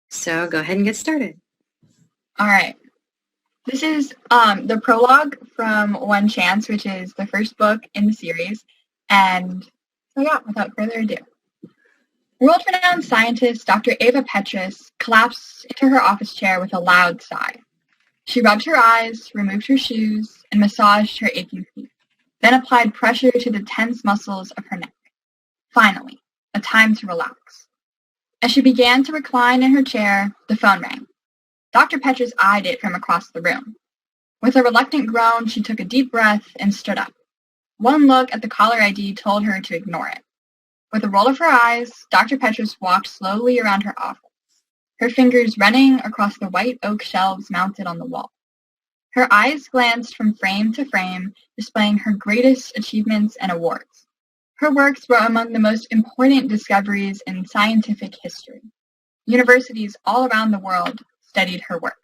So go ahead and get started. All right. This is the prologue from One Chance, which is the first book in the series. And so yeah, without further ado. World-renowned scientist Dr. Ava Petrus collapsed into her office chair with a loud sigh. She rubbed her eyes, removed her shoes, and massaged her aching feet, then applied pressure to the tense muscles of her neck. Finally, a time to relax. As she began to recline in her chair, the phone rang. Dr. Petrus eyed it from across the room. With a reluctant groan, she took a deep breath and stood up. One look at the caller ID told her to ignore it. With a roll of her eyes, Dr. Petrus walked slowly around her office, her fingers running across the white oak shelves mounted on the wall. Her eyes glanced from frame to frame, displaying her greatest achievements and awards. Her works were among the most important discoveries in scientific history. Universities all around the world studied her work.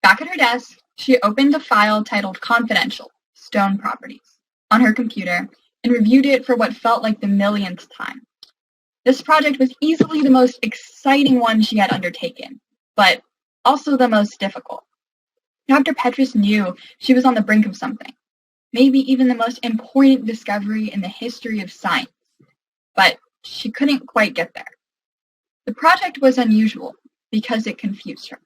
Back at her desk, she opened a file titled Confidential, Stone Properties, on her computer and reviewed it for what felt like the millionth time. This project was easily the most exciting one she had undertaken, but also the most difficult. Dr. Petrus knew she was on the brink of something, maybe even the most important discovery in the history of science, but she couldn't quite get there. The project was unusual because it confused her,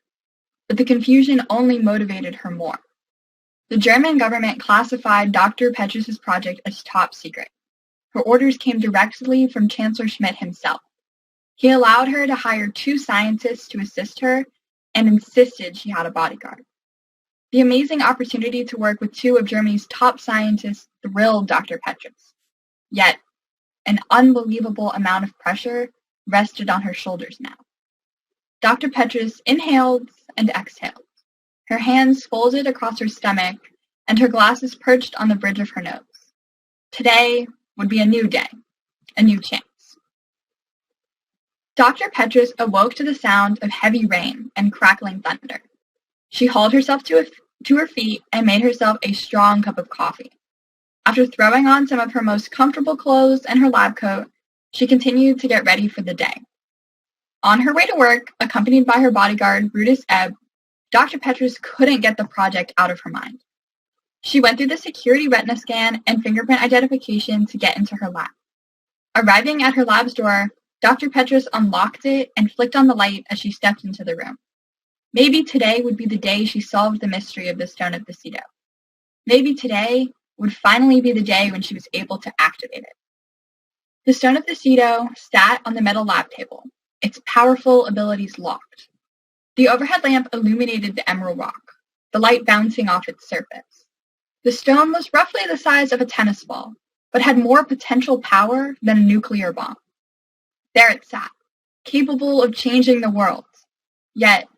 but the confusion only motivated her more. The German government classified Dr. Petrus's project as top secret. Her orders came directly from Chancellor Schmidt himself. He allowed her to hire 2 scientists to assist her and insisted she had a bodyguard. The amazing opportunity to work with 2 of Germany's top scientists thrilled Dr. Petrus. Yet, an unbelievable amount of pressure rested on her shoulders now. Dr. Petrus inhaled and exhaled, her hands folded across her stomach and her glasses perched on the bridge of her nose. Today would be a new day, a new chance. Dr. Petrus awoke to the sound of heavy rain and crackling thunder. She hauled herself to her feet and made herself a strong cup of coffee. After throwing on some of her most comfortable clothes and her lab coat, she continued to get ready for the day. On her way to work, accompanied by her bodyguard, Brutus Ebb, Dr. Petrus couldn't get the project out of her mind. She went through the security retina scan and fingerprint identification to get into her lab. Arriving at her lab's door, Dr. Petrus unlocked it and flicked on the light as she stepped into the room. Maybe today would be the day she solved the mystery of the Stone of the Cedo. Maybe today would finally be the day when she was able to activate it. The Stone of the Cedo sat on the metal lab table, its powerful abilities locked. The overhead lamp illuminated the emerald rock, the light bouncing off its surface. The stone was roughly the size of a tennis ball, but had more potential power than a nuclear bomb. There it sat, capable of changing the world. Yet,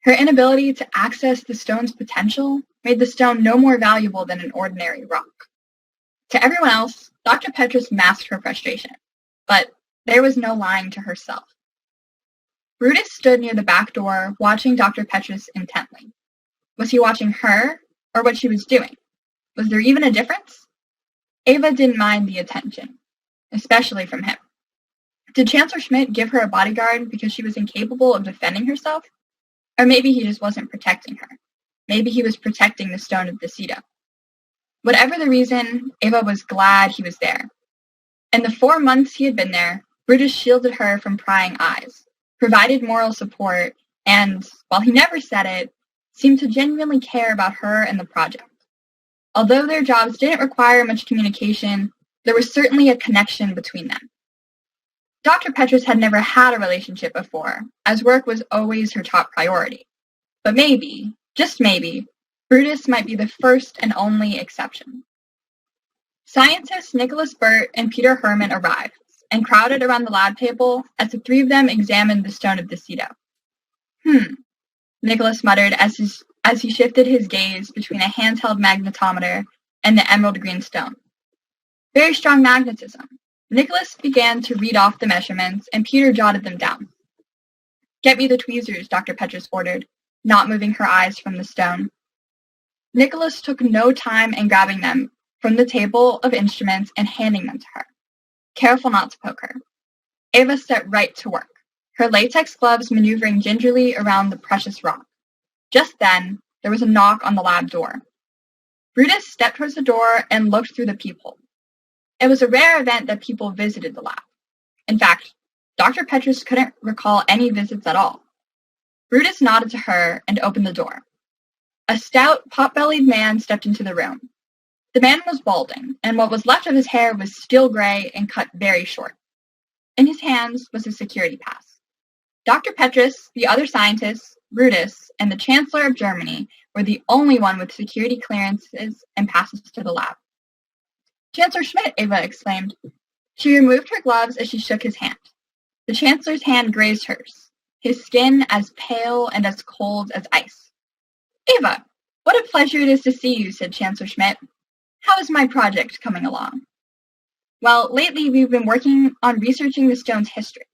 her inability to access the stone's potential made the stone no more valuable than an ordinary rock. To everyone else, Dr. Petrus masked her frustration, but there was no lying to herself. Brutus stood near the back door, watching Dr. Petrus intently. Was he watching her, or what she was doing? Was there even a difference? Ava didn't mind the attention, especially from him. Did Chancellor Schmidt give her a bodyguard because she was incapable of defending herself? Or maybe he just wasn't protecting her. Maybe he was protecting the Stone of the Cedo. Whatever the reason, Ava was glad he was there. In the 4 months he had been there, Brutus shielded her from prying eyes, provided moral support, and, while he never said it, seemed to genuinely care about her and the project. Although their jobs didn't require much communication, there was certainly a connection between them. Dr. Petrus had never had a relationship before, as work was always her top priority. But maybe, just maybe, Brutus might be the first and only exception. Scientists Nicholas Burt and Peter Hermann arrived and crowded around the lab table as the 3 of them examined the Stone of the Cedo. Nicholas muttered as he shifted his gaze between a handheld magnetometer and the emerald green stone. Very strong magnetism. Nicholas began to read off the measurements, and Peter jotted them down. Get me the tweezers, Dr. Petrus ordered, not moving her eyes from the stone. Nicholas took no time in grabbing them from the table of instruments and handing them to her, careful not to poke her. Ava set right to work, her latex gloves maneuvering gingerly around the precious rock. Just then, there was a knock on the lab door. Brutus stepped towards the door and looked through the peephole. It was a rare event that people visited the lab. In fact, Dr. Petrus couldn't recall any visits at all. Brutus nodded to her and opened the door. A stout, pot-bellied man stepped into the room. The man was balding, and what was left of his hair was steel gray and cut very short. In his hands was a security pass. Dr. Petrus, the other scientists, Brutus, and the Chancellor of Germany were the only one with security clearances and passes to the lab. "Chancellor Schmidt," Ava exclaimed. She removed her gloves as she shook his hand. The Chancellor's hand grazed hers, his skin as pale and as cold as ice. "Ava, what a pleasure it is to see you," said Chancellor Schmidt. "How is my project coming along?" "Well, lately we've been working on researching the stone's history.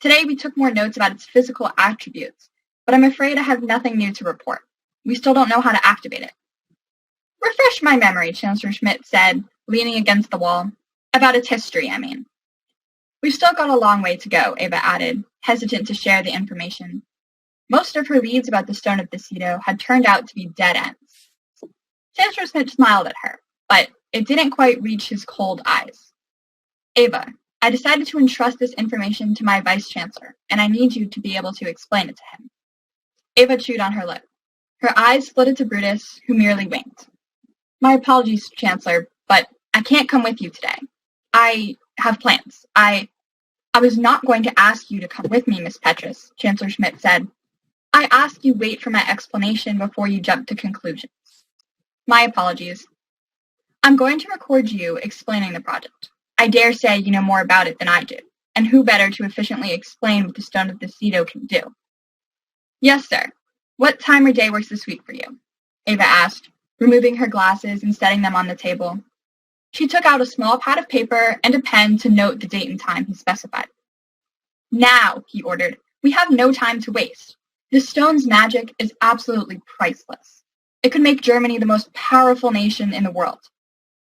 Today we took more notes about its physical attributes, but I'm afraid I have nothing new to report. We still don't know how to activate it." "Refresh my memory," Chancellor Schmidt said, leaning against the wall. "About its history, I mean." "We've still got a long way to go," Ava added, hesitant to share the information. Most of her leads about the Stone of Decido had turned out to be dead ends. Chancellor Schmidt smiled at her, but it didn't quite reach his cold eyes. "Ava, I decided to entrust this information to my Vice-Chancellor, and I need you to be able to explain it to him." Ava chewed on her lip. Her eyes flitted to Brutus, who merely winked. "My apologies, Chancellor, but I can't come with you today. I have plans. I was not going to ask you to come with me, Miss Petrus," Chancellor Schmidt said. "I ask you wait for my explanation before you jump to conclusions." "My apologies. I'm going to record you explaining the project. I dare say you know more about it than I do, and who better to efficiently explain what the Stone of Decido can do?" "Yes, sir. What time or day works this week for you?" Ava asked, removing her glasses and setting them on the table. She took out a small pad of paper and a pen to note the date and time he specified. "Now," he ordered. "We have no time to waste. The stone's magic is absolutely priceless. It could make Germany the most powerful nation in the world."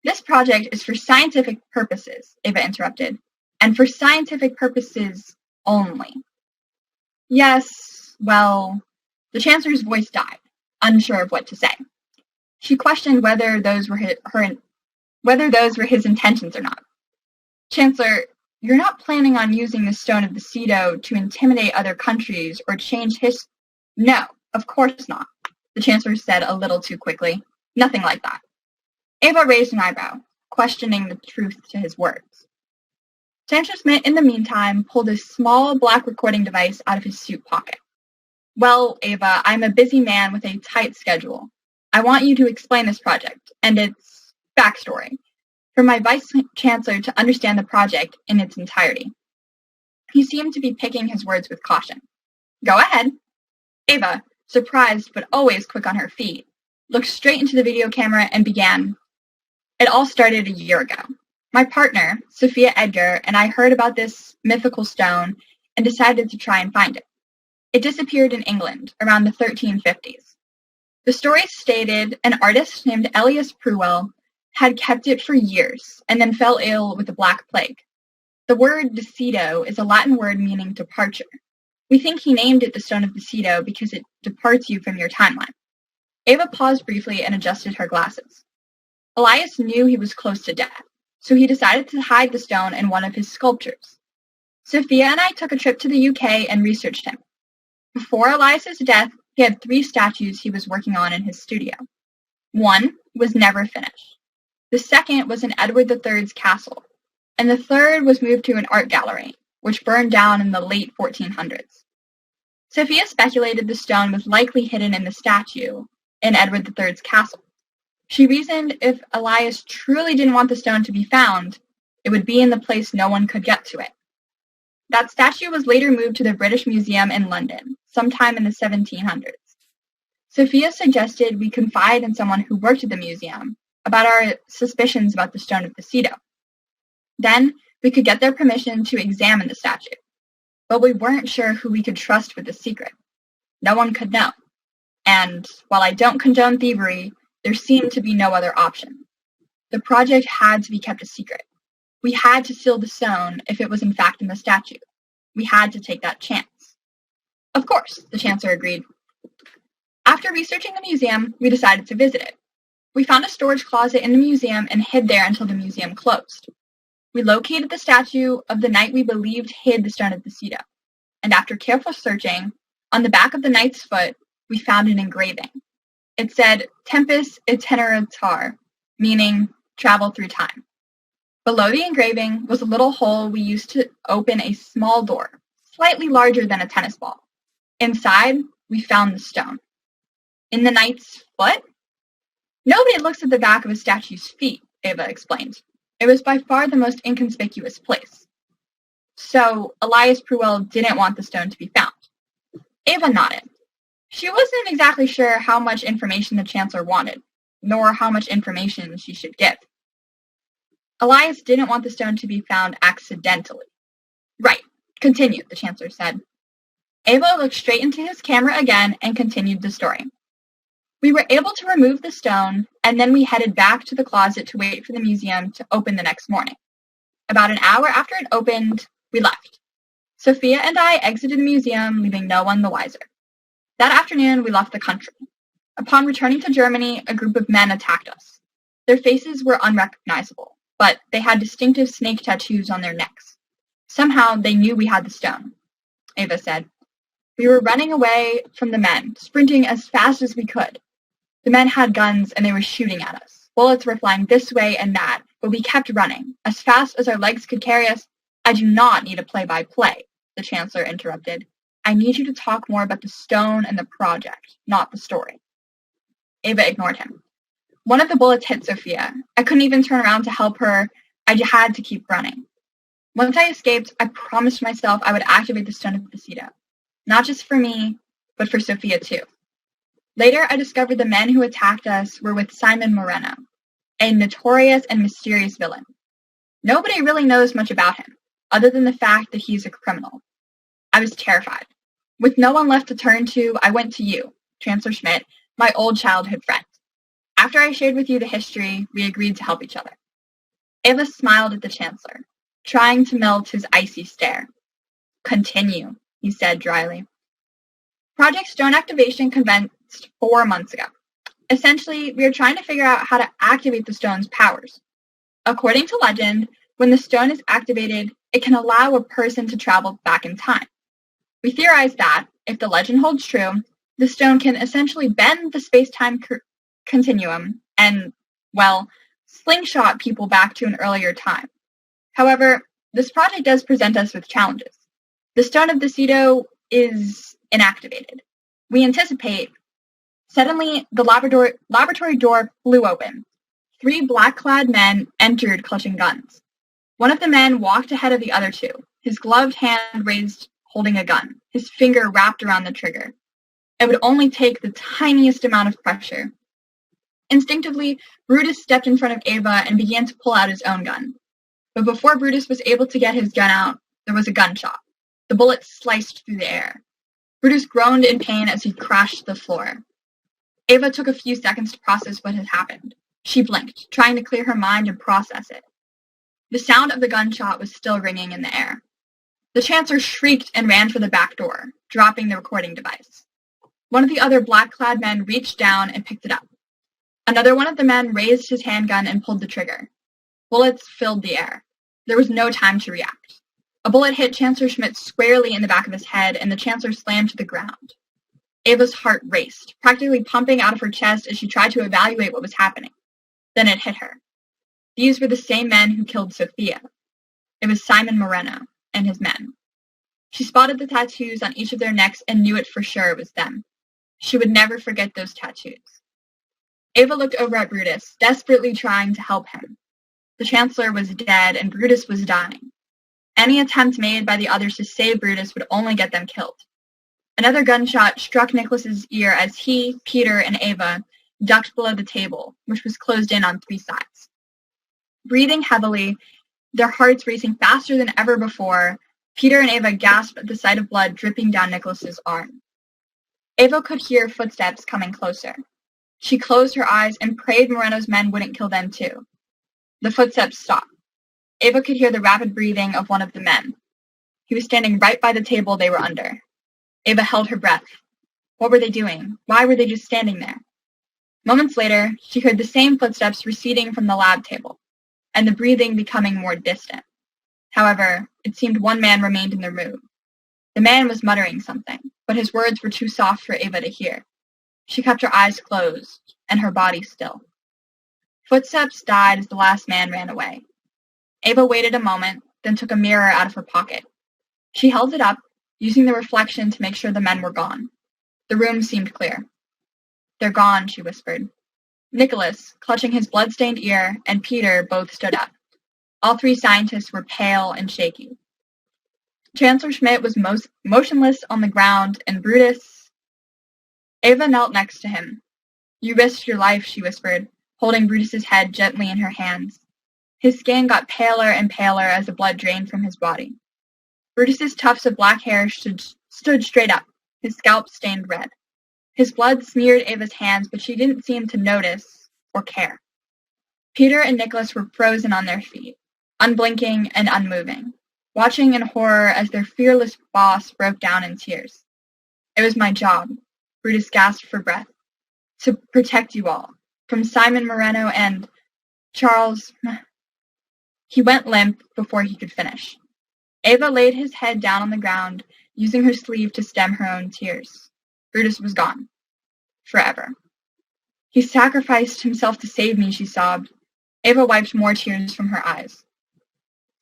"This project is for scientific purposes," Ava interrupted, "and for scientific purposes only." "Yes, well," the Chancellor's voice died, unsure of what to say. She questioned whether those were his intentions or not. "Chancellor, you're not planning on using the Stone of Decido to intimidate other countries or change history?" "No, of course not," the Chancellor said a little too quickly. "Nothing like that." Ava raised an eyebrow, questioning the truth to his words. Chancellor Schmidt, in the meantime, pulled a small black recording device out of his suit pocket. "Well, Ava, I'm a busy man with a tight schedule. I want you to explain this project and its backstory for my Vice-Chancellor to understand the project in its entirety." He seemed to be picking his words with caution. "Go ahead." Ava, surprised but always quick on her feet, looked straight into the video camera and began. "It all started a year ago. My partner, Sophia Edgar, and I heard about this mythical stone and decided to try and find it. It disappeared in England around the 1350s. The story stated an artist named Elias Pruwell had kept it for years and then fell ill with the Black Plague. The word Decido is a Latin word meaning departure. We think he named it the Stone of Decido because it departs you from your timeline." Ava paused briefly and adjusted her glasses. Elias knew he was close to death, so he decided to hide the stone in one of his sculptures. Sophia and I took a trip to the UK and researched him. Before Elias's death, he had 3 statues he was working on in his studio. One was never finished. The second was in Edward III's castle, and the third was moved to an art gallery, which burned down in the late 1400s. Sophia speculated the stone was likely hidden in the statue in Edward III's castle. She reasoned if Elias truly didn't want the stone to be found, it would be in the place no one could get to it. That statue was later moved to the British Museum in London, sometime in the 1700s. Sophia suggested we confide in someone who worked at the museum about our suspicions about the Stone of Decido. Then we could get their permission to examine the statue, but we weren't sure who we could trust with the secret. No one could know. And while I don't condone thievery, there seemed to be no other option. The project had to be kept a secret. We had to seal the stone if it was in fact in the statue. We had to take that chance. Of course, the Chancellor agreed. After researching the museum, we decided to visit it. We found a storage closet in the museum and hid there until the museum closed. We located the statue of the knight we believed hid the Stone of the Cedo, and after careful searching, on the back of the knight's foot, we found an engraving. It said, Tempus Itinerator, meaning travel through time. Below the engraving was a little hole we used to open a small door, slightly larger than a tennis ball. Inside, we found the stone. In the knight's foot? Nobody looks at the back of a statue's feet, Ava explained. It was by far the most inconspicuous place. So, Elias Pruell didn't want the stone to be found. Ava nodded. She wasn't exactly sure how much information the Chancellor wanted, nor how much information she should give. Elias didn't want the stone to be found accidentally. Right. Continue, the Chancellor said. Ava looked straight into his camera again and continued the story. We were able to remove the stone, and then we headed back to the closet to wait for the museum to open the next morning. About an hour after it opened, we left. Sophia and I exited the museum, leaving no one the wiser. That afternoon, we left the country. Upon returning to Germany, a group of men attacked us. Their faces were unrecognizable, but they had distinctive snake tattoos on their necks. Somehow, they knew we had the stone, Ava said. We were running away from the men, sprinting as fast as we could. The men had guns and they were shooting at us. Bullets were flying this way and that, but we kept running. As fast as our legs could carry us. I do not need a play-by-play, the Chancellor interrupted. I need you to talk more about the stone and the project, not the story. Ava ignored him. One of the bullets hit Sophia. I couldn't even turn around to help her. I had to keep running. Once I escaped, I promised myself I would activate the Stone of the Cedo. Not just for me, but for Sophia too. Later, I discovered the men who attacked us were with Simon Moreno, a notorious and mysterious villain. Nobody really knows much about him, other than the fact that he's a criminal. I was terrified. With no one left to turn to, I went to you, Chancellor Schmidt, my old childhood friend. After I shared with you the history, we agreed to help each other. Ava smiled at the Chancellor, trying to melt his icy stare. Continue, he said dryly. Project Stone activation commenced 4 months ago. Essentially, we are trying to figure out how to activate the stone's powers. According to legend, when the stone is activated, it can allow a person to travel back in time. We theorize that, if the legend holds true, the stone can essentially bend the space-time continuum and, well, slingshot people back to an earlier time. However, this project does present us with challenges. The Stone of the Cedo is inactivated. We anticipate. Suddenly, the laboratory door flew open. 3 black-clad men entered clutching guns. One of the men walked ahead of the other 2, his gloved hand raised holding a gun, his finger wrapped around the trigger. It would only take the tiniest amount of pressure. Instinctively, Brutus stepped in front of Ava and began to pull out his own gun. But before Brutus was able to get his gun out, there was a gunshot. The bullet sliced through the air. Brutus groaned in pain as he crashed to the floor. Ava took a few seconds to process what had happened. She blinked, trying to clear her mind and process it. The sound of the gunshot was still ringing in the air. The Chancellor shrieked and ran for the back door, dropping the recording device. One of the other black-clad men reached down and picked it up. Another one of the men raised his handgun and pulled the trigger. Bullets filled the air. There was no time to react. A bullet hit Chancellor Schmidt squarely in the back of his head, and the Chancellor slammed to the ground. Ava's heart raced, practically pumping out of her chest as she tried to evaluate what was happening. Then it hit her. These were the same men who killed Sophia. It was Simon Moreno and his men. She spotted the tattoos on each of their necks and knew it for sure it was them. She would never forget those tattoos. Ava looked over at Brutus, desperately trying to help him. The Chancellor was dead and Brutus was dying. Any attempt made by the others to save Brutus would only get them killed. Another gunshot struck Nicholas's ear as he, Peter, and Ava ducked below the table, which was closed in on 3 sides. Breathing heavily, their hearts racing faster than ever before, Peter and Ava gasped at the sight of blood dripping down Nicholas's arm. Ava could hear footsteps coming closer. She closed her eyes and prayed Moreno's men wouldn't kill them too. The footsteps stopped. Ava could hear the rapid breathing of one of the men. He was standing right by the table they were under. Ava held her breath. What were they doing? Why were they just standing there? Moments later, she heard the same footsteps receding from the lab table, and the breathing becoming more distant. However, it seemed one man remained in the room. The man was muttering something, but his words were too soft for Ava to hear. She kept her eyes closed, and her body still. Footsteps died as the last man ran away. Ava waited a moment, then took a mirror out of her pocket. She held it up, using the reflection to make sure the men were gone. The room seemed clear. They're gone, she whispered. Nicholas, clutching his blood-stained ear, and Peter both stood up. All three scientists were pale and shaky. Chancellor Schmidt was motionless on the ground, and Brutus... Ava knelt next to him. You risked your life, she whispered, holding Brutus's head gently in her hands. His skin got paler and paler as the blood drained from his body. Brutus's tufts of black hair stood straight up, his scalp stained red. His blood smeared Ava's hands, but she didn't seem to notice or care. Peter and Nicholas were frozen on their feet, unblinking and unmoving, watching in horror as their fearless boss broke down in tears. It was my job, Brutus gasped for breath, to protect you all, from Simon Moreno and Charles... He went limp before he could finish. Ava laid his head down on the ground, using her sleeve to stem her own tears. Brutus was gone. Forever. He sacrificed himself to save me, she sobbed. Ava wiped more tears from her eyes.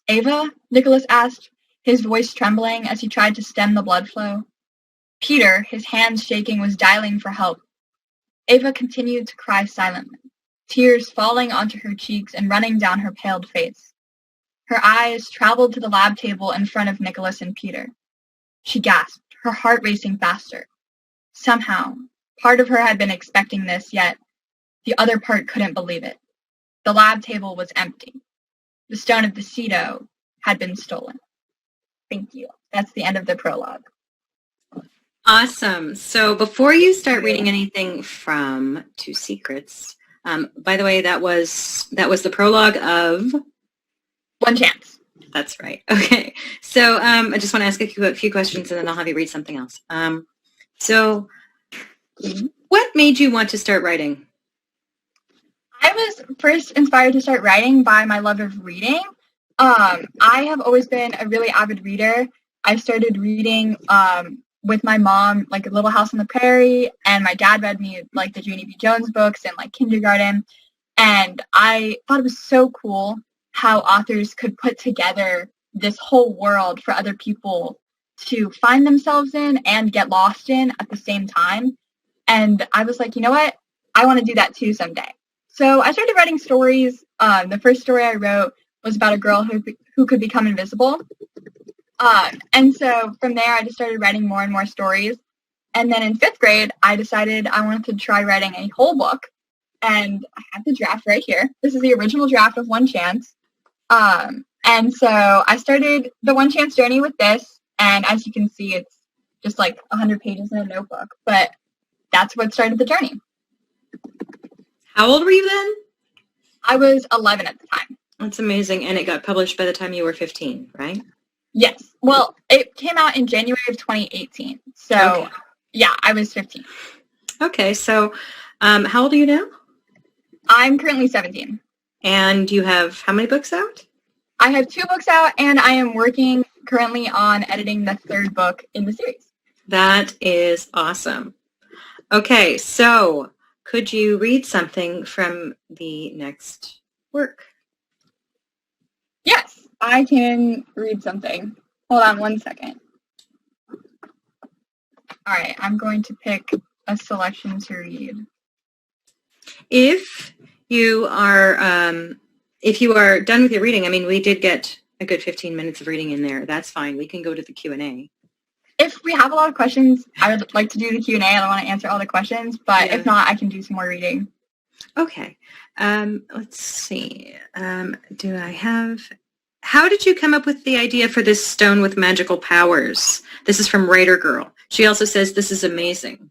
Ava? Nicholas asked, his voice trembling as he tried to stem the blood flow. Peter, his hands shaking, was dialing for help. Ava continued to cry silently, tears falling onto her cheeks and running down her paled face. Her eyes traveled to the lab table in front of Nicholas and Peter. She gasped, her heart racing faster. Somehow, part of her had been expecting this, yet the other part couldn't believe it. The lab table was empty. The stone of the Cedo had been stolen. Thank you. That's the end of the prologue. Awesome. So before you start reading anything from Two Secrets, by the way, that was the prologue of... One Chance. That's right. Okay. So I just want to ask a few questions, and then I'll have you read something else. So what made you want to start writing? I was first inspired to start writing by my love of reading. I have always been a really avid reader. I started reading with my mom, like Little House on the Prairie, and my dad read me like the Junie B. Jones books in like kindergarten. And I thought it was so cool how authors could put together this whole world for other people to find themselves in and get lost in at the same time. And I was like, you know what? I want to do that too someday. So I started writing stories. The first story I wrote was about a girl who could become invisible. And so from there, I just started writing more and more stories. And then in 5th grade, I decided I wanted to try writing a whole book. And I have the draft right here. This is the original draft of One Chance. And so I started the One Chance journey with this. And as you can see, it's just like 100 pages in a notebook. But that's what started the journey. How old were you then? I was 11 at the time. That's amazing. And it got published by the time you were 15, right? Yes. Well, it came out in January of 2018. So, okay. Yeah, I was 15. Okay. So, how old are you now? I'm currently 17. And you have how many books out? I have 2 books out, and I am working currently on editing the 3rd book in the series. That is awesome. Okay. So, could you read something from the next work? Yes, I can read something. Hold on one second. All right, I'm going to pick a selection to read. If you are done with your reading, I mean, we did get a good 15 minutes of reading in there. That's fine. We can go to the Q&A. If we have a lot of questions, I would like to do the Q&A. I don't want to answer all the questions, but yeah. If not, I can do some more reading. Okay. Let's see. How did you come up with the idea for this stone with magical powers? This is from Writer Girl. She also says, this is amazing.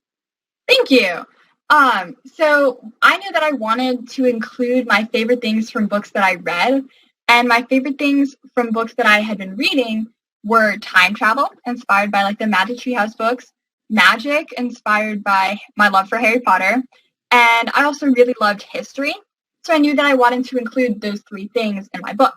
Thank you. So I knew that I wanted to include my favorite things from books that I read, and my favorite things from books that I had been reading were time travel, inspired by like the Magic Treehouse books, magic, inspired by my love for Harry Potter, and I also really loved history, so I knew that I wanted to include those three things in my book.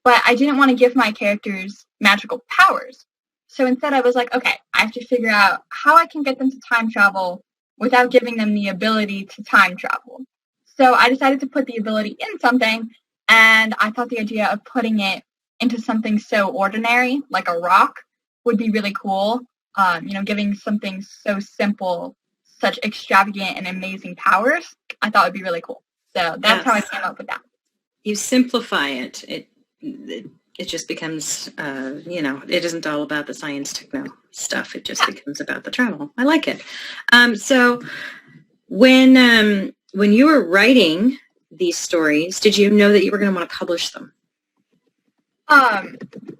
But I didn't want to give my characters magical powers. So instead I was like, okay, I have to figure out how I can get them to time travel without giving them the ability to time travel. So I decided to put the ability in something, and I thought the idea of putting it into something so ordinary, like a rock, would be really cool. Giving something so simple such extravagant and amazing powers, I thought would be really cool. So that's how I came up with that. You simplify it. It just becomes, it isn't all about the science techno stuff. It just becomes about the travel. I like it. So when you were writing these stories, did you know that you were going to want to publish them?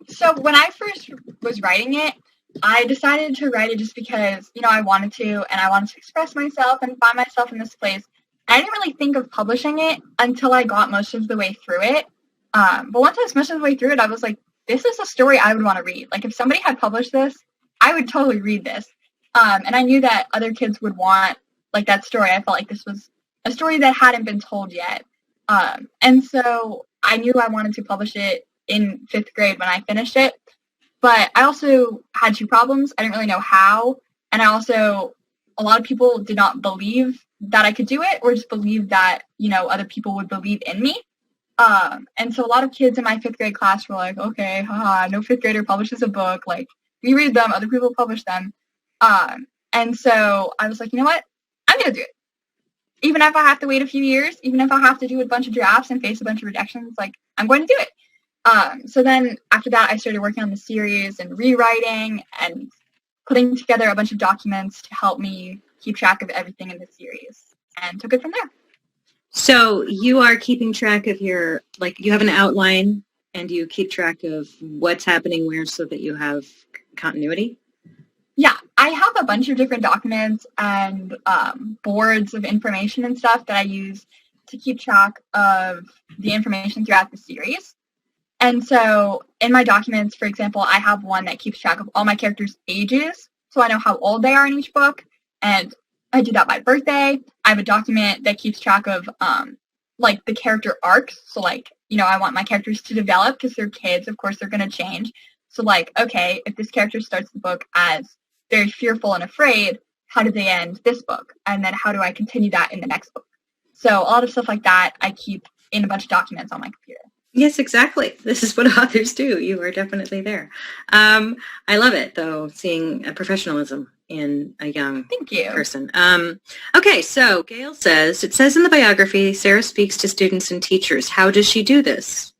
So when I first was writing it, I decided to write it just because, I wanted to, and I wanted to express myself and find myself in this place. I didn't really think of publishing it until I got most of the way through it. But once I was most of the way through it, I was like, this is a story I would want to read. Like, if somebody had published this, I would totally read this. And I knew that other kids would want, like, that story. I felt like this was a story that hadn't been told yet. And so I knew I wanted to publish it in 5th grade when I finished it. But I also had 2 problems. I didn't really know how. And a lot of people did not believe that I could do it, or just believe that, other people would believe in me. And so a lot of kids in my 5th grade class were like, okay, haha, no 5th grader publishes a book. Like, we read them, other people publish them. And so I was like, you know what? I'm going to do it. Even if I have to wait a few years, even if I have to do a bunch of drafts and face a bunch of rejections, like, I'm going to do it. So then after that, I started working on the series and rewriting and putting together a bunch of documents to help me keep track of everything in the series, and took it from there. So you are keeping track of you have an outline and you keep track of what's happening where so that you have continuity? Yeah, I have a bunch of different documents and boards of information and stuff that I use to keep track of the information throughout the series. And so in my documents, for example, I have one that keeps track of all my characters' ages, so I know how old they are in each book, and I do that by birthday. I have a document that keeps track of the character arcs. So I want my characters to develop because they're kids. Of course, they're going to change. So okay, if this character starts the book as very fearful and afraid, how do they end this book? And then how do I continue that in the next book? So a lot of stuff like that I keep in a bunch of documents on my computer. Yes, exactly. This is what authors do. You are definitely there. I love it, though, seeing a professionalism in a young person. Okay, so Gail says, it says in the biography, Sarah speaks to students and teachers. How does she do this?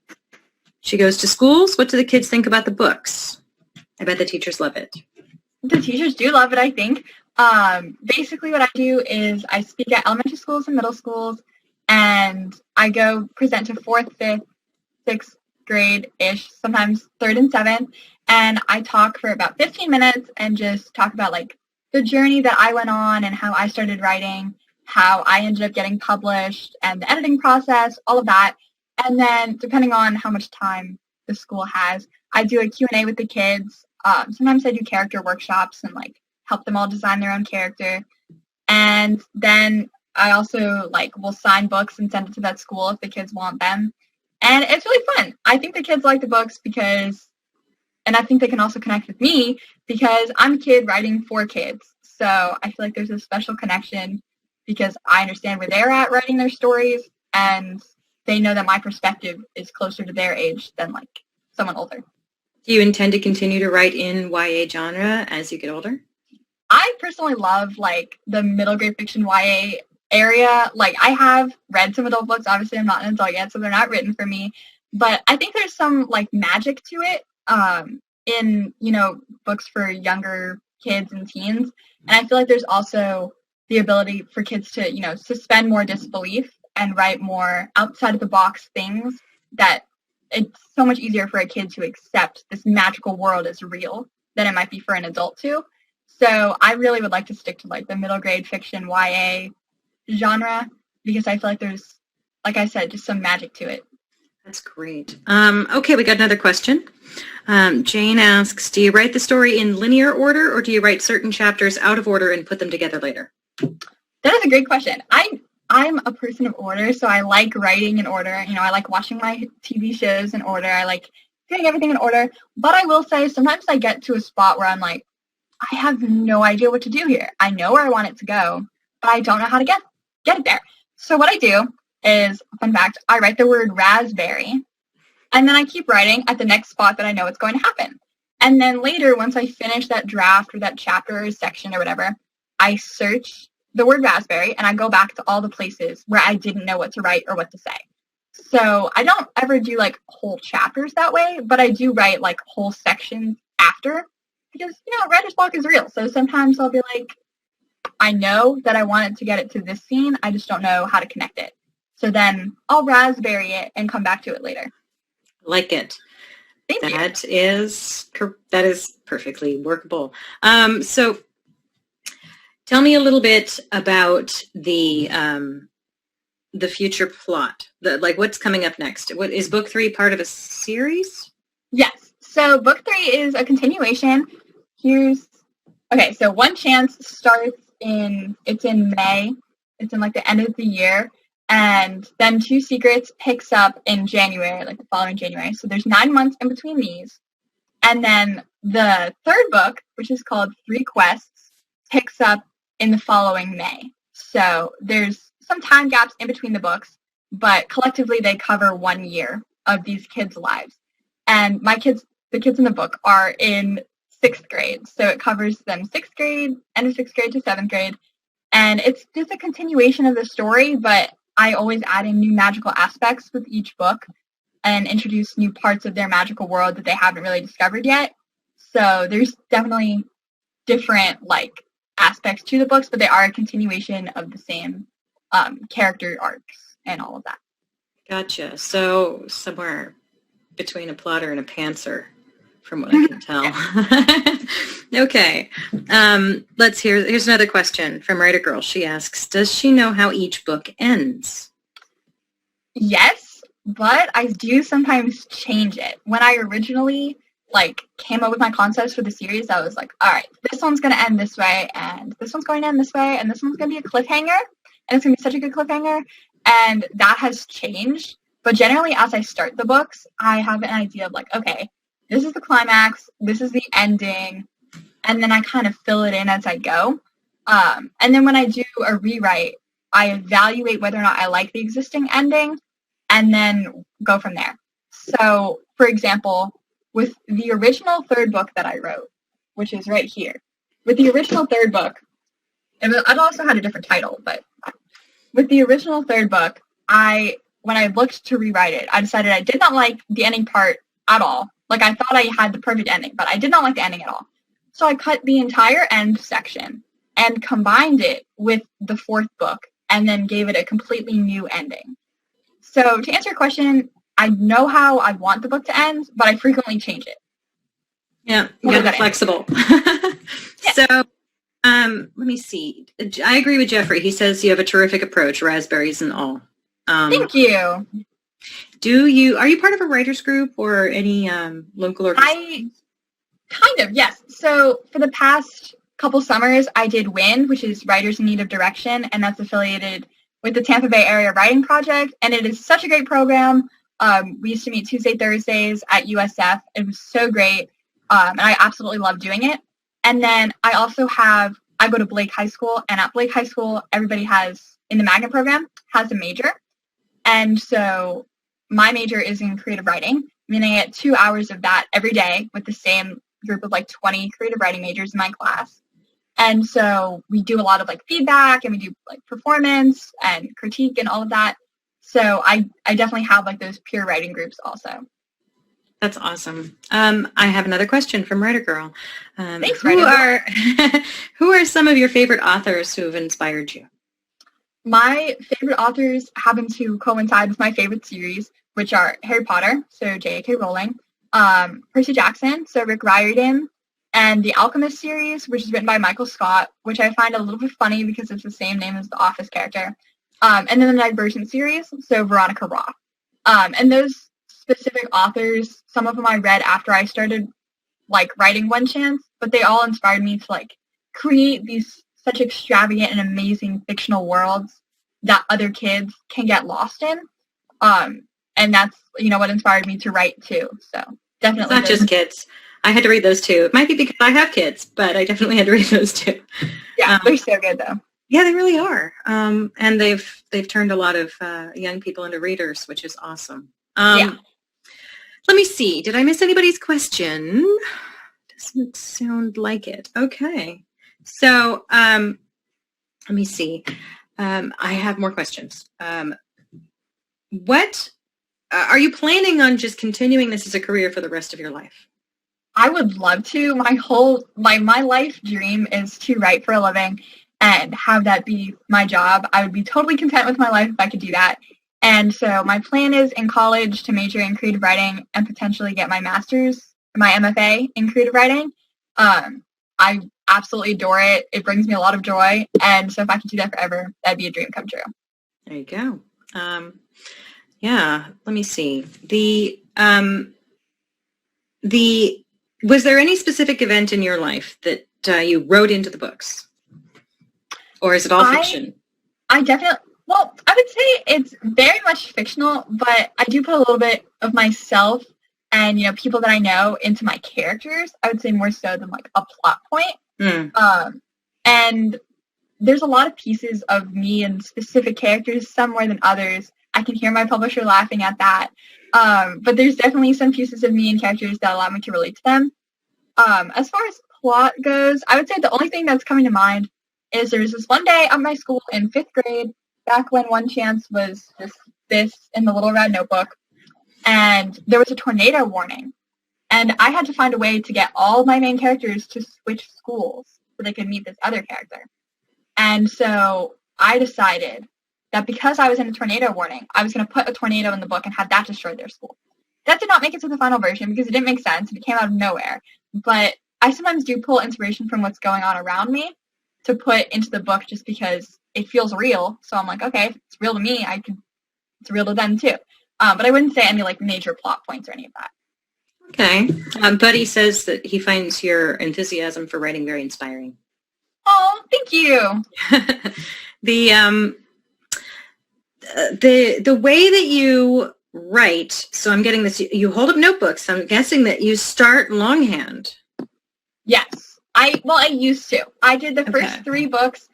She goes to schools. What do the kids think about the books? I bet the teachers love it. The teachers do love it, I think. Basically what I do is I speak at elementary schools and middle schools, and I go present to 4th, 5th, 6th grade-ish, sometimes 3rd and 7th, and I talk for about 15 minutes and just talk about the journey that I went on and how I started writing, how I ended up getting published, and the editing process, all of that. And then depending on how much time the school has, I do a Q&A with the kids. Sometimes I do character workshops and help them all design their own character. And then I also will sign books and send it to that school if the kids want them. And it's really fun. I think the kids like the books and I think they can also connect with me because I'm a kid writing for kids. So I feel like there's a special connection because I understand where they're at writing their stories, and they know that my perspective is closer to their age than someone older. Do you intend to continue to write in YA genre as you get older? I personally love the middle grade fiction YA area. I have read some adult books. Obviously, I'm not an adult yet, so they're not written for me. But I think there's some magic to it in books for younger kids and teens. And I feel like there's also the ability for kids to suspend more disbelief and write more outside of the box things that it's so much easier for a kid to accept this magical world as real than it might be for an adult to. So I really would like to stick to the middle grade fiction YA genre because I feel like there's, like I said, just some magic to it. That's great. Okay, we got another question. Jane asks, do you write the story in linear order, or do you write certain chapters out of order and put them together later? That is a great question. I'm a person of order, so I like writing in order. You know, I like watching my TV shows in order. I like doing everything in order. But I will say sometimes I get to a spot where I'm like, I have no idea what to do here. I know where I want it to go, but I don't know how to get it there. So what I do is, fun fact, I write the word raspberry, and then I keep writing at the next spot that I know it's going to happen. And then later, once I finish that draft or that chapter or section or whatever, I search the word raspberry and I go back to all the places where I didn't know what to write or what to say. So I don't ever do like whole chapters that way, but I do write like whole sections after, because, you know, writer's block is real. So sometimes I'll be like, I know that I wanted to get it to this scene, I just don't know how to connect it. So then I'll raspberry it and come back to it later. Like it. Thank you. That is perfectly workable. So tell me a little bit about the future plot. What's coming up next? What is book 3 part of a series? Yes. So book 3 is a continuation. So One Chance starts in May. It's in like the end of the year. And then Two Secrets picks up in January, like the following January. So there's 9 months in between these. And then the third book, which is called 3 Quests, picks up in the following May. So there's some time gaps in between the books, but collectively they cover 1 year of these kids' lives. And the kids in the book are in 6th grade. So it covers them 6th grade, end of 6th grade to 7th grade. And it's just a continuation of the story, but I always add in new magical aspects with each book and introduce new parts of their magical world that they haven't really discovered yet. So there's definitely different aspects to the books, but they are a continuation of the same character arcs and all of that. Gotcha. So somewhere between a plotter and a pantser, from what I can tell. Okay. Here's another question from Writer Girl. She asks, does she know how each book ends? Yes, but I do sometimes change it. When I originally came up with my concepts for the series, I was like, all right, this one's going to end this way, and this one's going to end this way, and this one's going to be a cliffhanger, and it's going to be such a good cliffhanger, and that has changed. But generally, as I start the books, I have an idea of okay, this is the climax, this is the ending, and then I kind of fill it in as I go. And then when I do a rewrite, I evaluate whether or not I like the existing ending, and then go from there. So, for example, with the original 3rd book that I wrote, which is right here, with the original 3rd book, I'd also had a different title, but with the original 3rd book, when I looked to rewrite it, I decided I did not like the ending part at all. I thought I had the perfect ending, but I did not like the ending at all. So I cut the entire end section and combined it with the 4th book and then gave it a completely new ending. So to answer your question, I know how I want the book to end, but I frequently change it. Yeah, you gotta be flexible. Yeah. So let me see. I agree with Jeffrey. He says you have a terrific approach, raspberries and all. Thank you. Are you part of a writers group or any local organization? Kind of, yes. So for the past couple summers, I did WIN, which is Writers in Need of Direction, and that's affiliated with the Tampa Bay Area Writing Project, and it is such a great program. We used to meet Tuesday, Thursdays at USF. It was so great, and I absolutely love doing it. And then I go to Blake High School, and at Blake High School, everybody in the magnet program, has a major. And so my major is in creative writing, meaning I get 2 hours of that every day with the same group of 20 creative writing majors in my class. And so we do a lot of feedback, and we do performance and critique and all of that. So I definitely have those peer writing groups also. That's awesome. I have another question from Writer Girl. Thanks, who are some of your favorite authors who have inspired you? My favorite authors happen to coincide with my favorite series, which are Harry Potter, so J.K. Rowling, Percy Jackson, so Rick Riordan, and the Alchemist series, which is written by Michael Scott, which I find a little bit funny because it's the same name as the Office character. And then the Divergent series, so Veronica Roth. And those specific authors. Some of them I read after I started like writing One Chance, but they all inspired me to like create these such extravagant and amazing fictional worlds that other kids can get lost in. And that's, what inspired me to write too. So definitely. It's not just kids. I had to read those too. It might be because I have kids, but I definitely had to read those too. Yeah, they're so good though. Yeah, they really are. And they've turned a lot of young people into readers, which is awesome. Yeah. Let me see. Did I miss anybody's question? Doesn't sound like it. Okay. So let me see. I have more questions. What are you planning on just continuing this as a career for the rest of your life? I would love to. My life dream is to write for a living and have that be my job. I would be totally content with my life if I could do that. And so my plan is in college to major in creative writing and potentially get my master's, my MFA in creative writing. I absolutely adore it. It brings me a lot of joy. And so if I could do that forever, that'd be a dream come true. There you go. Yeah, let me see. Was there any specific event in your life that you wrote into the books? Or is it all fiction? I definitely, I would say it's very much fictional, but I do put a little bit of myself and, people that I know into my characters. I would say more so than like a plot point. And there's a lot of pieces of me and specific characters, some more than others. I can hear my publisher laughing at that. But there's definitely some pieces of me and characters that allow me to relate to them. As far as plot goes, I would say the only thing that's coming to mind is there was this one day at my school in 5th grade, back when One Chance was this in the Little Red Notebook, and there was a tornado warning. And I had to find a way to get all my main characters to switch schools so they could meet this other character. And so I decided that because I was in a tornado warning, I was going to put a tornado in the book and have that destroy their school. That did not make it to the final version because it didn't make sense and it came out of nowhere. But I sometimes do pull inspiration from what's going on around me to put into the book just because it feels real. So I'm like, okay, if it's real to me, it's real to them too. But I wouldn't say any like major plot points or any of that. Okay. Buddy says that he finds your enthusiasm for writing very inspiring. Oh, thank you. The way that you write, so I'm getting this, you hold up notebooks. I'm guessing that you start longhand. Yes. I used to. I did the first 3 books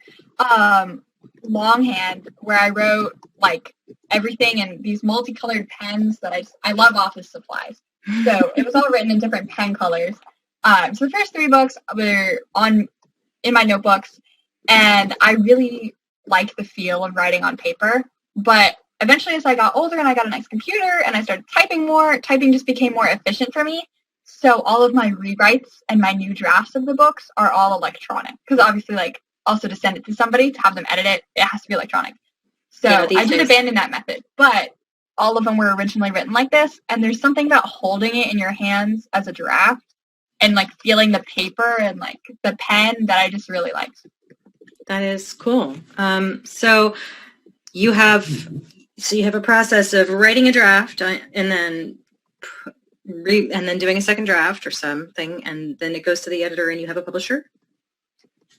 longhand, where I wrote like everything in these multicolored pens that I love office supplies. So it was all written in different pen colors. So the first 3 books were in my notebooks, and I really liked the feel of writing on paper. But eventually, as I got older and I got a nice computer and I started typing more, typing just became more efficient for me. So all of my rewrites and my new drafts of the books are all electronic. Because obviously, like, also to send it to somebody, to have them edit it, it has to be electronic. So yeah, I did abandon that method. But all of them were originally written like this. And there's something about holding it in your hands as a draft and, like, feeling the paper and, like, the pen that I just really liked. That is cool. So you have a process of writing a draft and then doing a second draft or something, and then it goes to the editor and you have a publisher?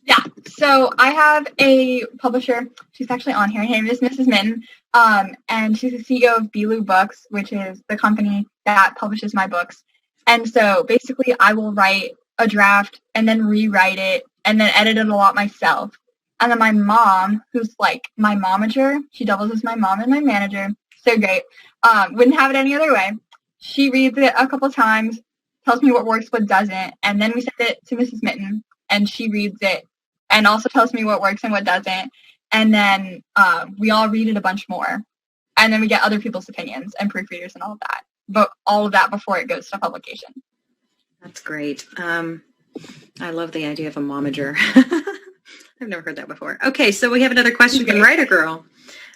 Yeah. So I have a publisher. She's actually on here. Her name is Mrs. Minton. And she's the CEO of Belu Books, which is the company that publishes my books. And so basically I will write a draft and then rewrite it and then edit it a lot myself. And then my mom, who's like my momager, she doubles as my mom and my manager. So great. Wouldn't have it any other way. She reads it a couple times, tells me what works, what doesn't, and then we send it to Mrs. Minton, and she reads it and also tells me what works and what doesn't. And then we all read it a bunch more. And then we get other people's opinions and proofreaders and all of that. But all of that before it goes to publication. That's great. I love the idea of a momager. I've never heard that before. Okay, so we have another question from Writer Girl.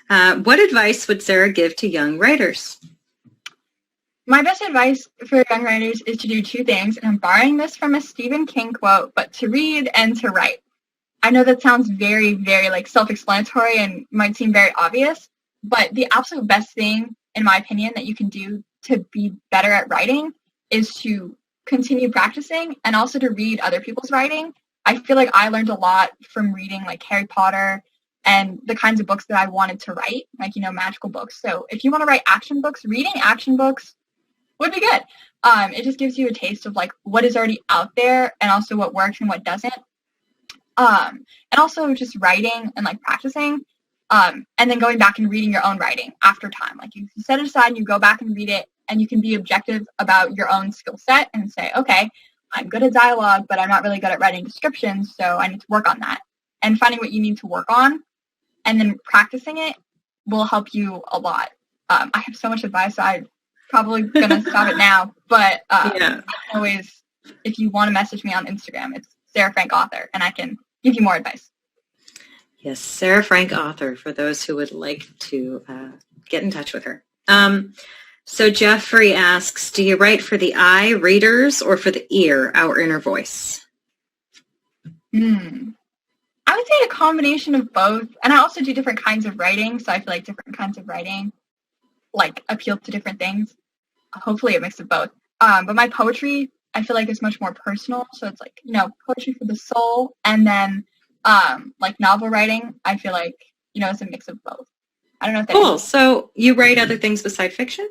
What advice would Sarah give to young writers? My best advice for young writers is to do 2 things, and I'm borrowing this from a Stephen King quote, but to read and to write. I know that sounds very, very like self-explanatory and might seem very obvious, but the absolute best thing, in my opinion, that you can do to be better at writing is to continue practicing and also to read other people's writing. I feel like I learned a lot from reading like Harry Potter and the kinds of books that I wanted to write, like, magical books. So if you want to write action books, reading action books would be good. It just gives you a taste of like what is already out there and also what works and what doesn't. And also just writing and like practicing, and then going back and reading your own writing after time. Like you set it aside and you go back and read it, and you can be objective about your own skill set and say, okay, I'm good at dialogue, but I'm not really good at writing descriptions, so I need to work on that. And finding what you need to work on and then practicing it will help you a lot. I have so much advice, so I'm probably going to stop it now. But I can always, if you want to message me on Instagram, it's Sarah Frank Author, and I can give you more advice. Yes, Sarah Frank Author, for those who would like to get in touch with her. So Jeffrey asks, do you write for the eye, readers, or for the ear, our inner voice? I would say a combination of both. And I also do different kinds of writing, so I feel like different kinds of writing like appeal to different things. Hopefully a mix of both. But my poetry, I feel like is much more personal. So it's like, poetry for the soul. And then like novel writing, I feel like, it's a mix of both. I don't know if that Cool. So you write other things besides fiction?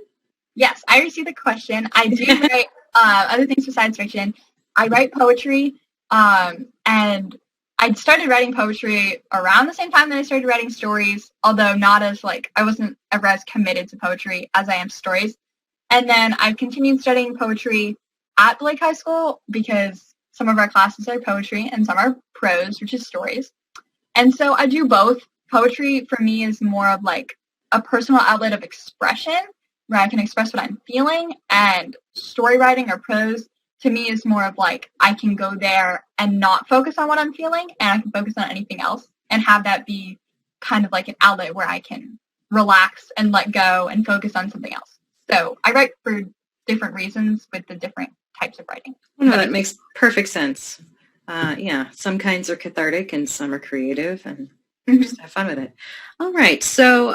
Yes, I received the question. I do write other things besides fiction. I write poetry, and I started writing poetry around the same time that I started writing stories, although not as I wasn't ever as committed to poetry as I am stories. And then I continued studying poetry at Blake High School because some of our classes are poetry and some are prose, which is stories. And so I do both. Poetry for me is more of like a personal outlet of expression where I can express what I'm feeling, and story writing or prose to me is more of like I can go there and not focus on what I'm feeling, and I can focus on anything else and have that be kind of like an outlet where I can relax and let go and focus on something else. So I write for different reasons with the different types of writing. No, that makes perfect sense. Some kinds are cathartic and some are creative, and just have fun with it. All right. So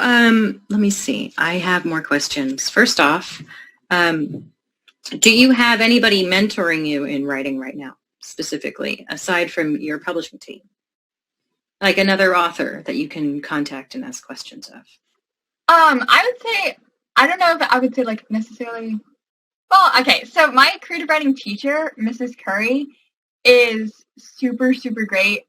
let me see. I have more questions. First off, do you have anybody mentoring you in writing right now, specifically, aside from your publishing team? Like another author that you can contact and ask questions of? I would say, I don't know if I would say like necessarily. Well, okay. So my creative writing teacher, Mrs. Curry, is super, super great.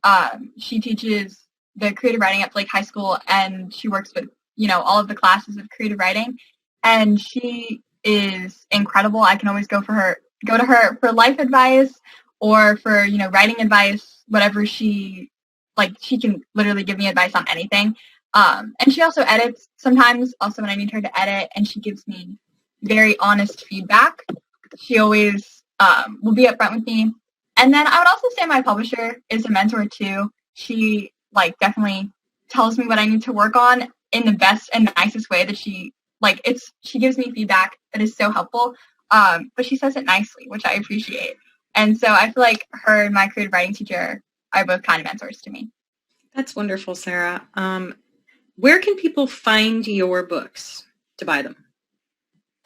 She teaches the creative writing at Blake High School, and she works with, all of the classes of creative writing, and she is incredible. I can always go to her for life advice or for, writing advice, whatever she can literally give me advice on anything. And she also edits sometimes, also when I need her to edit, and she gives me very honest feedback. She always will be upfront with me. And then I would also say my publisher is a mentor too. She definitely tells me what I need to work on in the best and nicest way that she gives me feedback that is so helpful. But she says it nicely, which I appreciate. And so I feel like her and my creative writing teacher are both kind of mentors to me. That's wonderful, Sarah. Where can people find your books to buy them?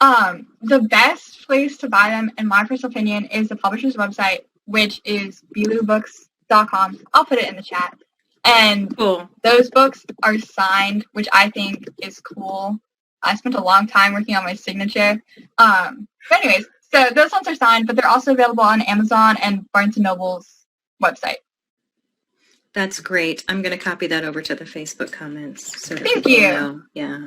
The best place to buy them, in my personal opinion, is the publisher's website, which is belubooks.com. I'll put it in the chat. And cool. Those books are signed, which I think is cool. I spent a long time working on my signature. But anyways, so those ones are signed, but they're also available on Amazon and Barnes & Noble's website. That's great. I'm going to copy that over to the Facebook comments. So Thank you. Know. Yeah.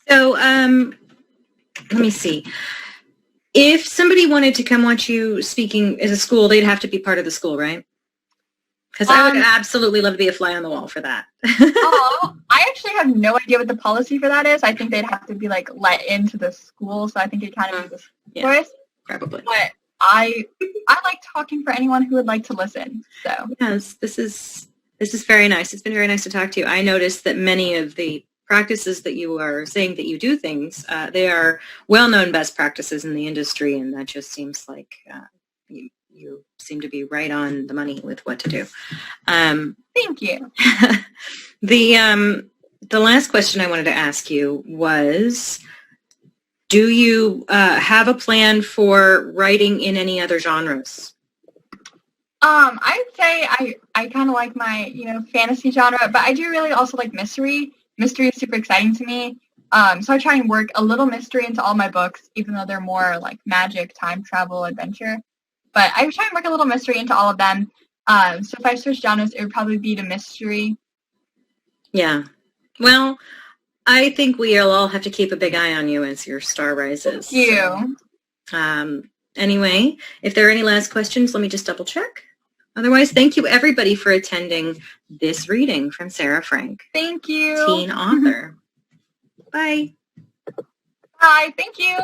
So let me see. If somebody wanted to come watch you speaking as a school, they'd have to be part of the school, right? Because I would absolutely love to be a fly on the wall for that. I actually have no idea what the policy for that is. I think they'd have to be let into the school, so I think it kind of be the choice. Probably. But I like talking for anyone who would like to listen. So yes, this is very nice. It's been very nice to talk to you. I noticed that many of the practices that you are saying that you do things, they are well-known best practices in the industry, and that just seems like you seem to be right on the money with what to do. Thank you. the last question I wanted to ask you was, do you have a plan for writing in any other genres? I'd say I kind of like my, fantasy genre, but I do really also like mystery. Mystery is super exciting to me. So I try and work a little mystery into all my books, even though they're more like magic, time travel, adventure. But I try and work a little mystery into all of them. So if I switch genres, it would probably be to mystery. Yeah. Well, I think we'll all have to keep a big eye on you as your star rises. Thank you. So, anyway, if there are any last questions, let me just double check. Otherwise, thank you everybody for attending this reading from Sarah Frank. Thank you. Teen author. Bye. Bye. Thank you.